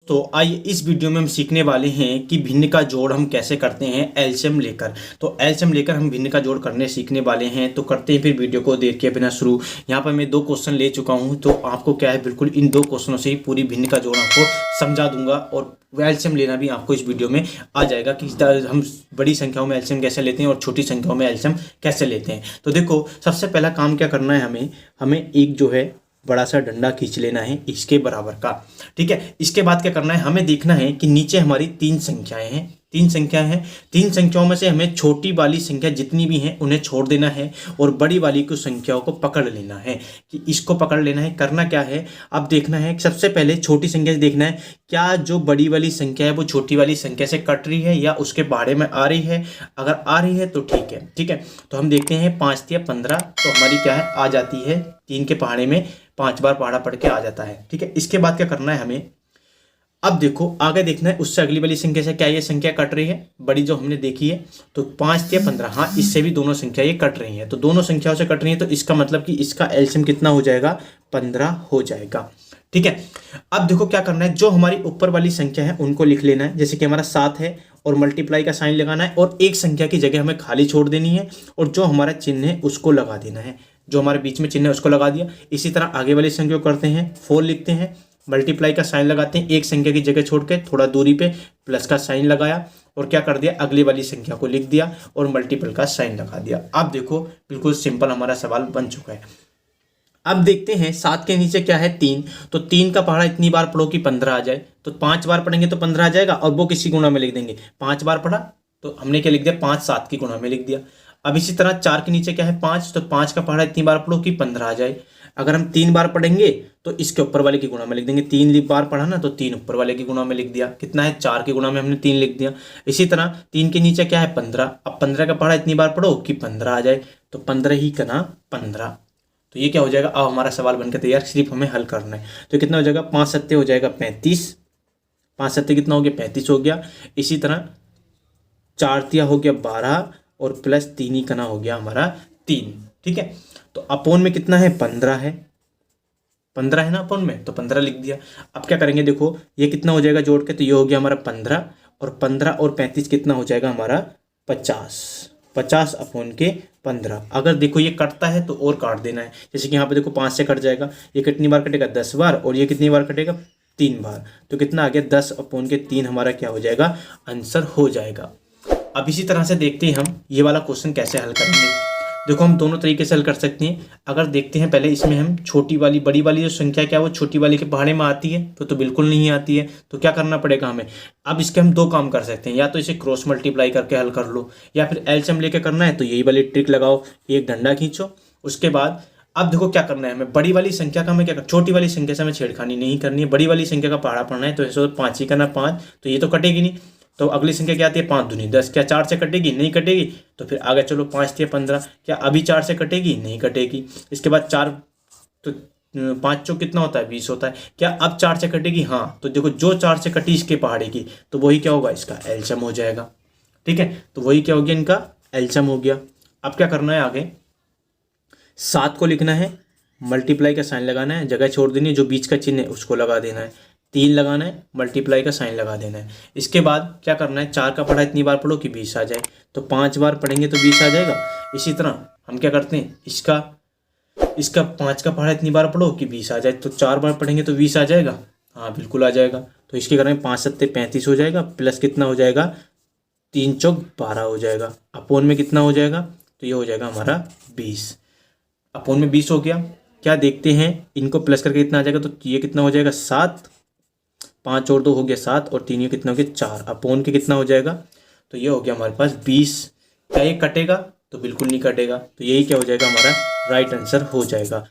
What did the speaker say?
तो आइए इस वीडियो में हम सीखने वाले हैं कि भिन्न का जोड़ हम कैसे करते हैं एलसीएम लेकर। तो एलसीएम लेकर हम भिन्न का जोड़ करने सीखने वाले हैं। तो करते हैं फिर वीडियो को देर किए बिना शुरू। यहाँ पर मैं 2 क्वेश्चन ले चुका हूँ, तो आपको क्या है बिल्कुल इन 2 क्वेश्चनों से ही पूरी भिन्न का जोड़ आपको समझा दूंगा और एलसीएम लेना भी आपको इस वीडियो में आ जाएगा कि हम बड़ी संख्याओं में एलसीएम कैसे लेते हैं और छोटी संख्याओं में एलसीएम कैसे लेते हैं। तो देखो, सबसे पहला काम क्या करना है, हमें एक जो है बड़ा सा डंडा खींच लेना है इसके बराबर का। ठीक है, इसके बाद क्या करना है, हमें देखना है कि नीचे हमारी 3 संख्याएं हैं। 3 संख्याओं में से हमें छोटी वाली संख्या जितनी भी हैं उन्हें छोड़ देना है और बड़ी वाली कुछ संख्याओं को पकड़ लेना है कि इसको पकड़ लेना है। करना क्या है, अब देखना है सबसे पहले छोटी संख्या से देखना है क्या जो बड़ी वाली संख्या है वो छोटी वाली संख्या से कट रही है या उसके बारे में आ रही है। अगर आ रही है तो ठीक है। ठीक है, तो हम देखते हैं 5 या 15, तो हमारी क्या है आ जाती है 3 के पहाड़े में 5 बार पहाड़ा पढ़ के आ जाता है। ठीक है, इसके बाद क्या करना है हमें, अब देखो आगे देखना है उससे अगली वाली संख्या से क्या ये संख्या कट रही है, बड़ी जो हमने देखी है। तो 5 या 15, हाँ इससे भी दोनों संख्या ये कट रही हैं। तो दोनों संख्याओं से कट रही है तो इसका मतलब कि इसका एलसीएम कितना हो जाएगा, 15 हो जाएगा। ठीक है, अब देखो क्या करना है, जो हमारी ऊपर वाली संख्या है उनको लिख लेना है। जैसे कि हमारा 7 है और मल्टीप्लाई का साइन लगाना है और एक संख्या की जगह हमें खाली छोड़ देनी है और जो हमारा चिन्ह है उसको लगा देना है। जो हमारे बीच में चिन्ह है उसको लगा दिया। इसी तरह आगे वाली संख्या को करते हैं, 4 लिखते हैं, मल्टीप्लाई का साइन लगाते हैं, एक संख्या की जगह छोड़ के थोड़ा दूरी पे प्लस का साइन लगाया और क्या कर दिया, अगली वाली संख्या को लिख दिया और मल्टीपल का साइन लगा दिया। अब देखो बिल्कुल सिंपल हमारा सवाल बन चुका है। अब देखते हैं 7 के नीचे क्या है, 3। तो 3 का पहाड़ा इतनी बार पढ़ो कि 15 आ जाए। तो 5 बार पढ़ेंगे तो 15 आ जाएगा और वो किसी गुणा में लिख देंगे। 5 बार पढ़ा तो हमने क्या लिख दिया, 5 7 की गुणा में लिख दिया। अब इसी तरह 4 के नीचे क्या है, 5। तो 5 का पहाड़ा इतनी बार पढ़ो कि 15 आ जाए। अगर हम 3 बार पढ़ेंगे तो इसके ऊपर वाले की गुणा में लिख देंगे। 3 बार पढ़ा ना तो 3 ऊपर वाले की गुणा में लिख दिया। कितना है, 4 की गुणा में हमने 3 लिख दिया। इसी तरह 3 के नीचे क्या है, 15। अब 15 का पहाड़ा इतनी बार पढ़ो कि 15 आ जाए। तो 15 ही कना 15। तो ये क्या हो जाएगा, अब हमारा सवाल बनकर तैयार, सिर्फ हमें हल करना है। तो कितना हो जाएगा, 5 सत्ते हो जाएगा 35। 5 सत्ते कितना हो गया, 35 हो गया। इसी तरह 4 तिया हो गया 12 और प्लस 3 ही कना हो गया हमारा 3। ठीक है, तो अपोन में कितना है, 15 है। 15 है ना अपोन में, तो 15 लिख दिया। अब क्या करेंगे, देखो ये कितना हो जाएगा जोड़ के, तो ये हो गया हमारा 15 और 15 और 35 कितना हो जाएगा हमारा 50। 50 अपोन के 15। अगर देखो ये कटता है तो और काट देना है। जैसे कि यहाँ पे देखो 5 से कट जाएगा, ये कितनी बार कटेगा, 10 बार, और ये कितनी बार कटेगा, 3 बार। तो कितना आ गया, 10 अपोन के 3 हमारा क्या हो जाएगा, आंसर हो जाएगा। अब इसी तरह से देखते हैं हम ये वाला क्वेश्चन कैसे हल करेंगे। देखो हम दोनों तरीके से हल कर सकते हैं। अगर देखते हैं पहले इसमें हम छोटी वाली बड़ी वाली जो संख्या क्या वो छोटी वाली के पहाड़े में आती है, तो बिल्कुल नहीं आती है। तो क्या करना पड़ेगा हमें, अब इसके हम 2 काम कर सकते हैं, या तो इसे क्रॉस मल्टीप्लाई करके हल कर लो या फिर एलसीएम लेके करना है तो यही वाली ट्रिक लगाओ, एक डंडा खींचो। उसके बाद अब देखो क्या करना है हमें, बड़ी वाली संख्या का हमें क्या, छोटी वाली संख्या से हमें छेड़खानी नहीं करनी है। बड़ी वाली संख्या का पहाड़ा पढ़ना है तो ऐसे 5 ही करना, 5 तो ये तो कटेगी नहीं। तो अगली संख्या क्या आती है, 5 दूनी 10। क्या 4 से कटेगी, नहीं कटेगी। तो फिर आगे चलो 5 या 15, क्या अभी 4 से कटेगी, नहीं कटेगी। इसके बाद 4 तो 5 चौक कितना होता है, 20 होता है। क्या अब 4 से कटेगी, हाँ। तो देखो जो 4 से कटी इसके पहाड़े की, तो वही क्या होगा, इसका एलसीएम हो जाएगा। ठीक है, तो वही क्या हो गया, इनका एलसीएम हो गया। अब क्या करना है आगे, 7 को लिखना है, मल्टीप्लाई का साइन लगाना है, जगह छोड़ देनी है, जो बीच का चिन्ह है उसको लगा देना है, 3 लगाना है, मल्टीप्लाई का साइन लगा देना है। इसके बाद क्या करना है, 4 का पढ़ा इतनी बार पढ़ो कि 20 आ जाए। तो 5 बार पढ़ेंगे तो 20 आ जाएगा। इसी तरह हम क्या करते हैं, इसका 5 का पढ़ा इतनी बार पढ़ो कि 20 आ जाए। तो 4 बार पढ़ेंगे तो 20 आ जाएगा, हाँ बिल्कुल आ जाएगा। तो इसके कारण 5 सत्ते 35 हो जाएगा, प्लस कितना हो जाएगा, 3 चौक 12 हो जाएगा। अपोन में कितना हो जाएगा, तो ये हो जाएगा हमारा 20। अपोन में 20 हो गया। क्या देखते हैं इनको प्लस करके कितना आ जाएगा, तो ये कितना हो जाएगा 7, 5 और 2 हो गया 7 और 3 ये कितना हो गया 4। अपोन के कितना हो जाएगा, तो ये हो गया हमारे पास 20। क्या ये कटेगा, तो बिल्कुल नहीं कटेगा। तो यही क्या हो जाएगा, हमारा राइट आंसर हो जाएगा।